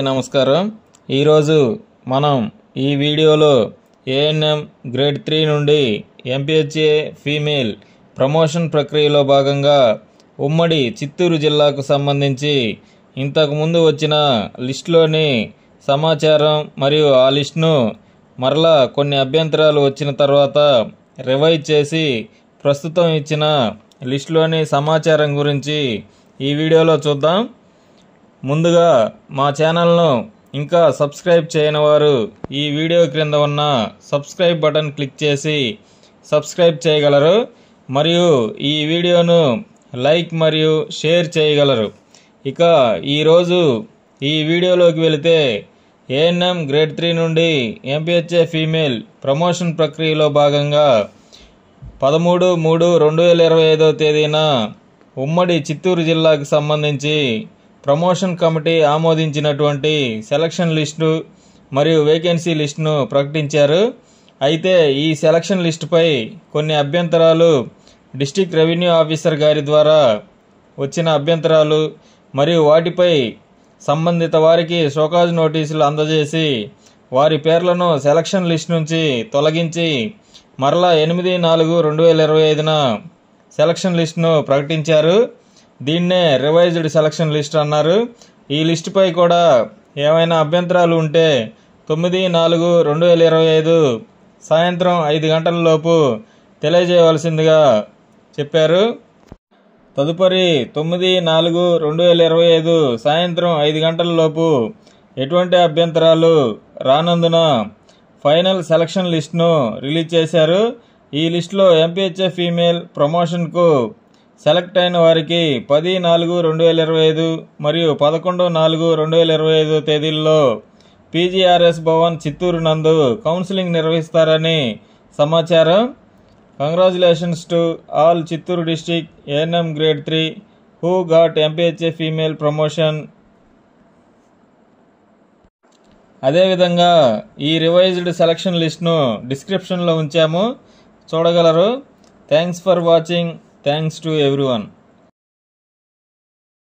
నమస్కారం. ఈరోజు మనం ఈ వీడియోలో ఏఎన్ఎం గ్రేడ్ 3 నుండి ఎంపీహెచ్ఏ ఫీమేల్ ప్రమోషన్ ప్రక్రియలో భాగంగా ఉమ్మడి చిత్తూరు జిల్లాకు సంబంధించి ఇంతకుముందు వచ్చిన లిస్టులోని సమాచారం మరియు ఆ లిస్టును మరలా కొన్ని అభ్యంతరాలు వచ్చిన తర్వాత రివైజ్ చేసి ప్రస్తుతం ఇచ్చిన లిస్టులోని సమాచారం గురించి ఈ వీడియోలో చూద్దాం. ముందుగా మా ఛానల్ను ఇంకా సబ్స్క్రైబ్ చేయని వారు ఈ వీడియో క్రింద ఉన్న సబ్స్క్రైబ్ బటన్ క్లిక్ చేసి సబ్స్క్రైబ్ చేయగలరు మరియు ఈ వీడియోను లైక్ మరియు షేర్ చేయగలరు. ఇక ఈరోజు ఈ వీడియోలోకి వెళితే ఏఎన్ఎం గ్రేడ్ 3 నుండి ఎంపీహెచ్ఏ ఫీమేల్ ప్రమోషన్ ప్రక్రియలో భాగంగా 13/3/2025 తేదీన ఉమ్మడి చిత్తూరు జిల్లాకు సంబంధించి ప్రమోషన్ కమిటీ ఆమోదించినటువంటి సెలక్షన్ లిస్టు మరియు వేకెన్సీ లిస్టును ప్రకటించారు. అయితే ఈ సెలక్షన్ లిస్టుపై కొన్ని అభ్యంతరాలు డిస్ట్రిక్ట్ రెవెన్యూ ఆఫీసర్ గారి ద్వారా వచ్చిన అభ్యంతరాలు మరియు వాటిపై సంబంధిత వారికి షోకాజ్ నోటీసులు అందజేసి వారి పేర్లను సెలక్షన్ లిస్ట్ నుంచి తొలగించి మరలా 8/4/2025న సెలక్షన్ లిస్టును ప్రకటించారు. దీన్నే రివైజ్డ్ సెలక్షన్ లిస్ట్ అన్నారు. ఈ లిస్టుపై కూడా ఏమైనా అభ్యంతరాలు ఉంటే 9/4/2025 సాయంత్రం 5 గంటల లోపు తెలియజేయవలసిందిగా చెప్పారు. తదుపరి 9/4/2025 సాయంత్రం 5 గంటల లోపు ఎటువంటి అభ్యంతరాలు రానందున ఫైనల్ సెలక్షన్ లిస్టును రిలీజ్ చేశారు. ఈ లిస్టులో ఎంపీహెచ్ఏ ఫీమేల్ ప్రమోషన్కు సెలెక్ట్ అయిన వారికి 10/4/2025 మరియు 11/4/2025 తేదీల్లో పీజీఆర్ఎస్ భవన్ చిత్తూరు నందు కౌన్సిలింగ్ నిర్వహిస్తారని సమాచారం. Congratulations to all Chittoor district ANM grade 3 who got MPHA female promotion. అదేవిధంగా ఈ రివైజ్డ్ సెలక్షన్ లిస్ట్ను డిస్క్రిప్షన్లో ఉంచాము, చూడగలరు. Thanks for watching. Thanks to everyone.